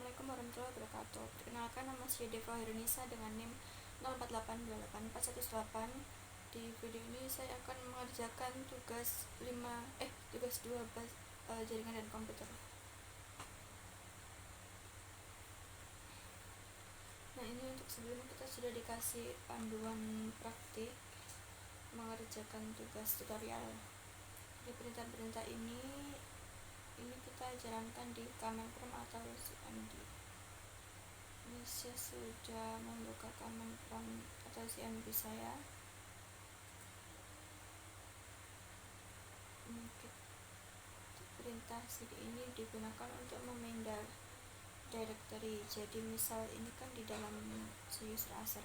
Assalamualaikum warahmatullahi wabarakatuh. Perkenalkan, nama saya Deva Hirunisa dengan NIM 04828418. Di video ini saya akan mengerjakan tugas 12 jaringan dan komputer. Nah, ini untuk sebelumnya kita sudah dikasih panduan praktik mengerjakan tugas tutorial. Di perintah-perintah ini kita jalankan di Command Prompt atau CMD. Ini saya sudah membuka Command Prompt atau CMD saya. Perintah cd ini digunakan untuk memindai directory. Jadi misal ini kan di dalam user aser.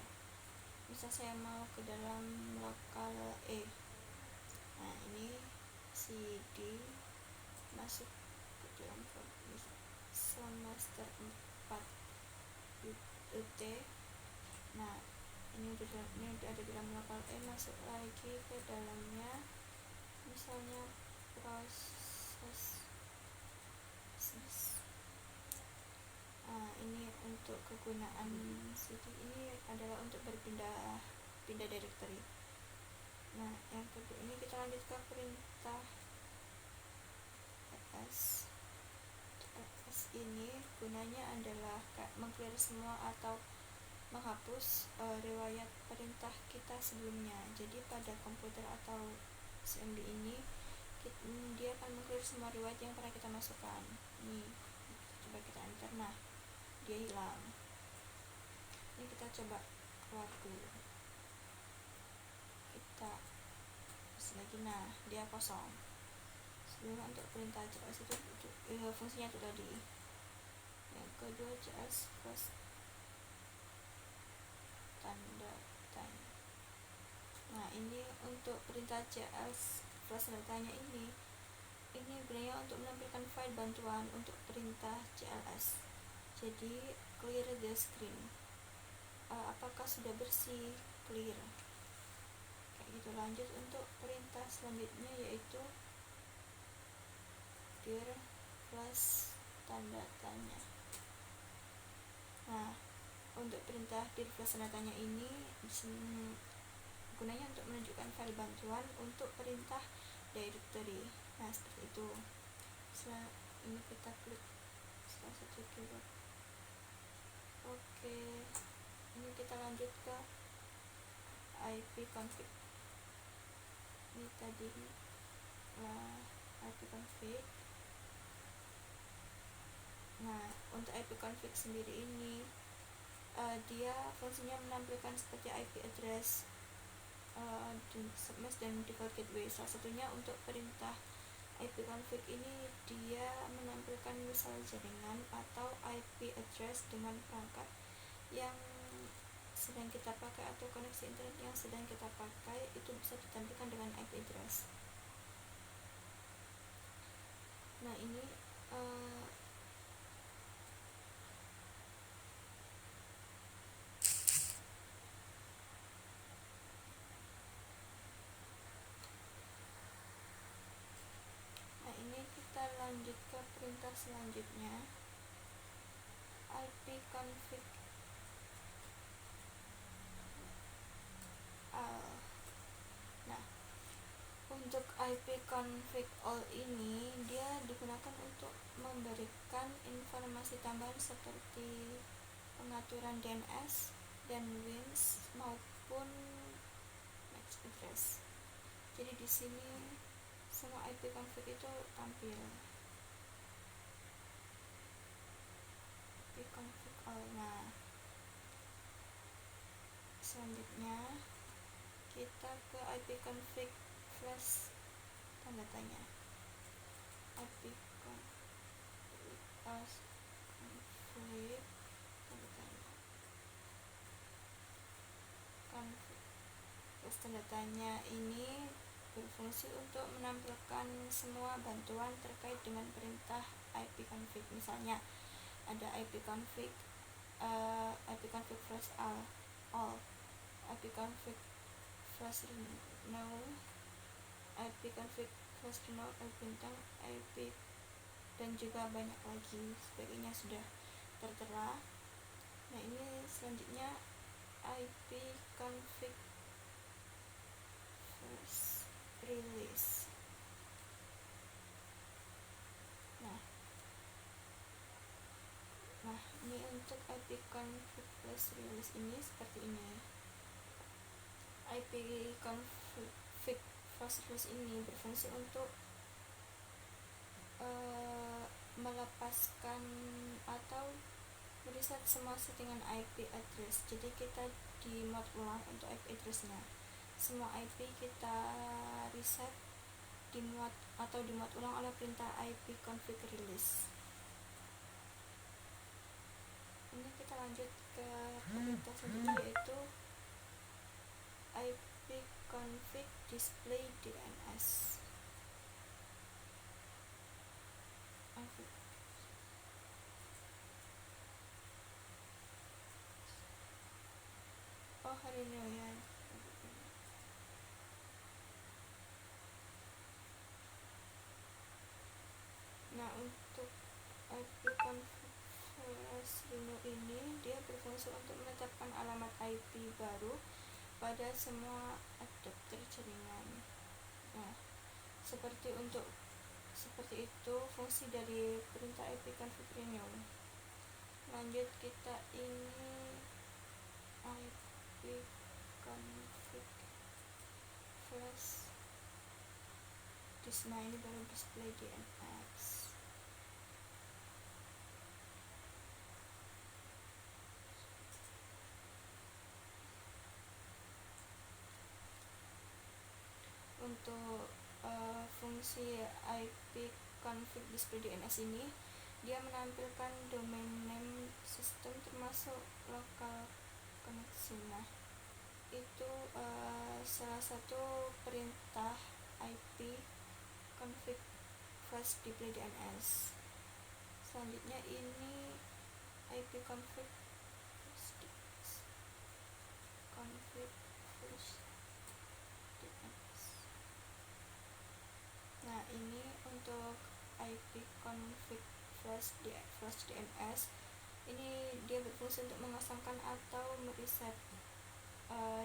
Misal saya mau ke dalam lokal E. Nah, ini cd masuk ke dalam semester 4 UT. Nah, ini udah ada di dalam lokal E, masuk lagi ke dalamnya, misalnya proses. Nah, ini untuk kegunaan cd ini adalah untuk pindah directory. Nah, yang kedua ini kita lanjut ke perintah ls. Ini gunanya adalah meng-clear semua atau menghapus riwayat perintah kita sebelumnya. Jadi pada komputer atau CMD ini dia akan meng-clear semua riwayat yang pernah kita masukkan. Ini coba kita enter. Nah, dia hilang. Ini kita coba keluar dulu. Kita isi lagi. Nah, dia kosong. Sebelumnya untuk perintah cs itu fungsinya itu tadi. Yang kedua cs plus tanda tanya. Nah, ini untuk perintah cs plus tanda tanya ini gunanya untuk menampilkan file bantuan untuk perintah cls. Jadi clear the screen. Apakah sudah bersih? Clear. Kayak gitu. Lanjut untuk perintah selanjutnya yaitu dir plus tanda tanya. Nah, untuk perintah dir plus tanda tanya ini gunanya untuk menunjukkan file bantuan untuk perintah directory. Nah, seperti itu. Setelah ini kita klik salah satu keyword. Oke, ini kita lanjut ke ipconfig. Ini tadi ipconfig. Nah, untuk ipconfig sendiri ini dia fungsinya menampilkan seperti IP address, submesh dan default gateway. Salah satunya untuk perintah ipconfig ini dia menampilkan misal jaringan atau IP address dengan perangkat yang sedang kita pakai atau koneksi internet yang sedang kita pakai, itu bisa ditampilkan dengan IP address. Nah, ini kita lanjut ke perintah selanjutnya, ipconfig all. Nah, untuk ipconfig all ini dia digunakan untuk memberikan informasi tambahan seperti pengaturan DNS dan WINS maupun MAC address. Jadi di sini semua ipconfig itu tampil. ipconfig all. Nah, selanjutnya kita ke ipconfig flash tanda tanya. ipconfig tanda tanya. Config flash tanda tanya ini berfungsi untuk menampilkan semua bantuan terkait dengan perintah ipconfig. Misalnya ada ipconfig flash all, ipconfig flash no, ipconfig flash no, bintang, ip dan juga banyak lagi sebagainya sudah tertera. Nah, ini selanjutnya IP config first release. Nah, ini untuk IP config first release ini seperti ini. IP config first release ini berfungsi untuk melepaskan atau mereset semua settingan IP address. Jadi kita di mod ulang untuk IP addressnya. Semua IP kita reset, dimuat ulang oleh perintah IP config release. Ini kita lanjut ke perintah selanjutnya, yaitu IP config display DNS. Oh, hari ini ya. Nah, untuk IP config ini dia berfungsi untuk menetapkan alamat IP baru pada semua adapter jaringan. Nah, seperti itu fungsi dari perintah IP config renew. Lanjut, kita ini IP config flash nah ini baru display DNS. Untuk fungsi IP config display DNS ini, dia menampilkan domain name sistem termasuk local connection. Nah, itu salah satu perintah IP config flash display DNS. Selanjutnya ini IP config flash DNS. Nah, ini untuk IP config flash DNS. Ini dia berfungsi untuk mengosongkan atau mereset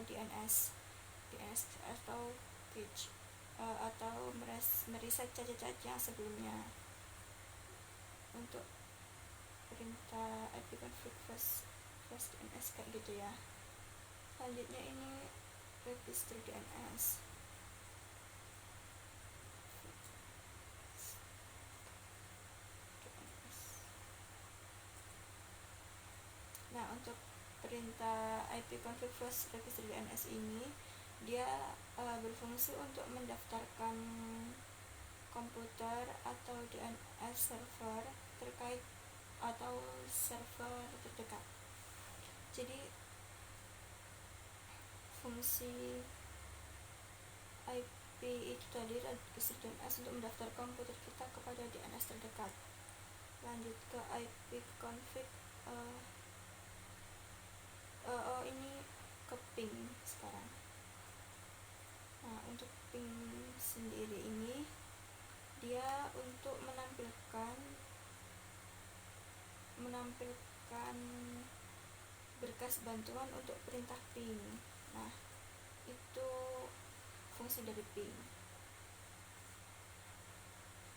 DNS atau cache atau mereset cache yang sebelumnya. Untuk perintah IP config flash DNS kayak gitu ya. Selanjutnya ini register DNS. Nah, untuk perintah IP config flash register DNS ini, dia berfungsi untuk mendaftarkan komputer atau DNS server terkait atau server terdekat. Jadi fungsi IP itu tadi register DNS untuk mendaftar komputer kita kepada DNS terdekat. Lanjut ke IP config ini ke ping sekarang. Nah, untuk ping sendiri ini dia untuk menampilkan berkas bantuan untuk perintah ping. Nah, itu fungsi dari ping.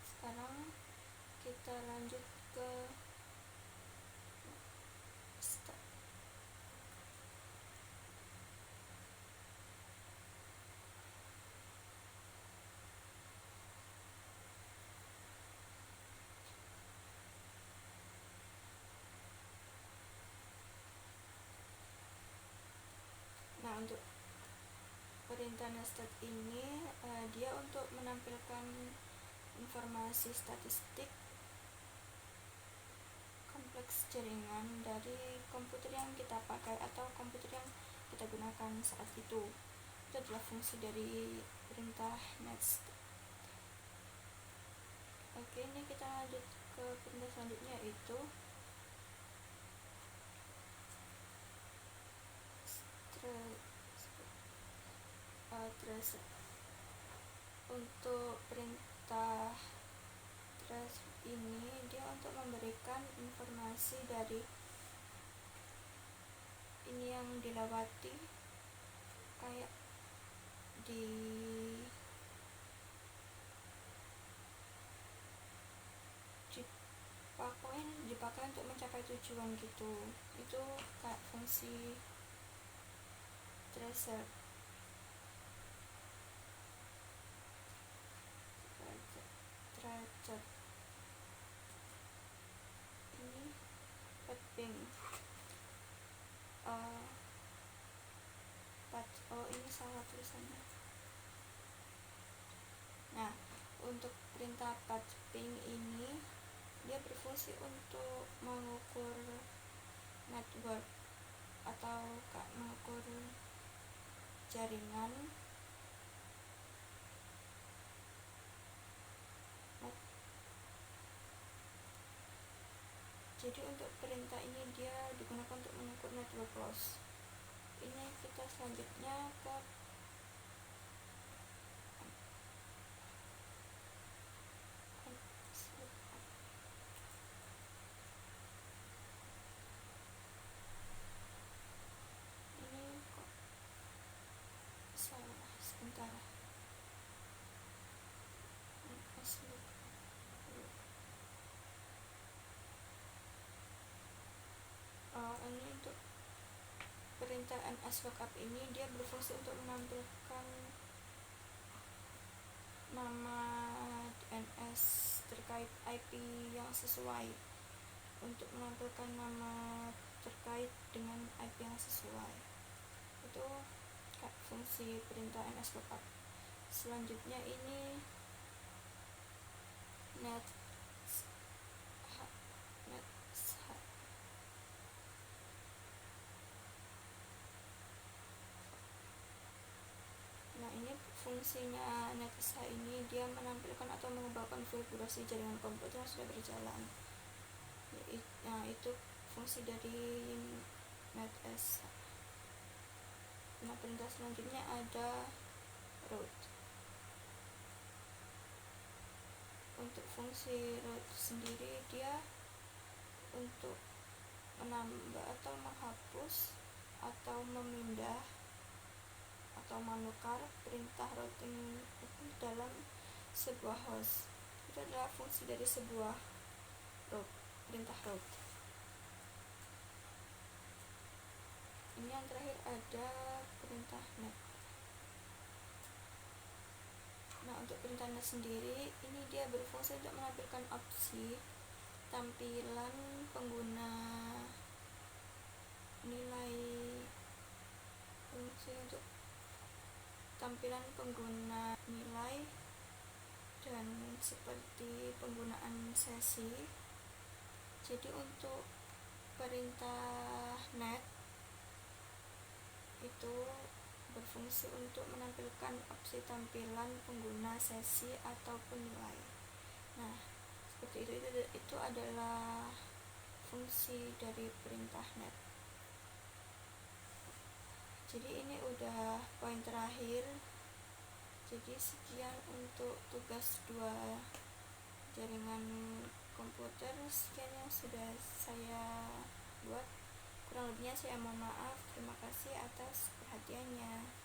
Sekarang kita lanjut ke start. Nah, untuk perintah nested ini dia untuk menampilkan informasi statistik kompleks jaringan dari komputer yang kita pakai atau komputer yang kita gunakan saat itu. Itu adalah fungsi dari perintah next. Oke, ini kita lanjut ke perintah selanjutnya, yaitu trace. Untuk perintah trace ini dia untuk memberikan informasi dari ini yang dilewati, kayak dipakai untuk mencapai tujuan gitu. Itu kayak fungsi tracer. Ini pathing. Ini salah tulisannya. Nah, untuk perintah pathing ini dia berfungsi untuk mengukur network atau mengukur jaringan. Jadi untuk perintah ini dia digunakan untuk mengukur network loss. Ini kita selanjutnya ke ini kok salah, sebentar. Ini untuk perintah NS lookup ini dia berfungsi untuk menampilkan nama DNS terkait IP yang sesuai, untuk menampilkan nama terkait dengan IP yang sesuai. Itu fungsi perintah NS lookup. Selanjutnya ini net. Nah, ini fungsinya NetSH ini dia menampilkan atau mengubah konfigurasi jaringan komputer yang sudah berjalan. Nah, itu fungsi dari NetSH. Nah, perintah selanjutnya ada root. Untuk fungsi root sendiri dia untuk menambah atau menghapus atau memindah atau menukar perintah routing dalam sebuah host. Itu adalah fungsi dari sebuah root, perintah root. Ini yang terakhir ada perintah net. Nah, untuk perintah net sendiri ini dia berfungsi untuk menampilkan opsi tampilan pengguna, nilai, fungsi untuk tampilan pengguna nilai, dan seperti penggunaan sesi. Jadi untuk perintah net itu berfungsi untuk menampilkan opsi tampilan pengguna, sesi, ataupun nilai. Nah, seperti itu adalah fungsi dari perintah net. Jadi ini udah poin terakhir. Jadi sekian untuk tugas 2 jaringan komputer. Sekian yang sudah saya buat. Kurang lebihnya saya mohon maaf. Terima kasih atas perhatiannya.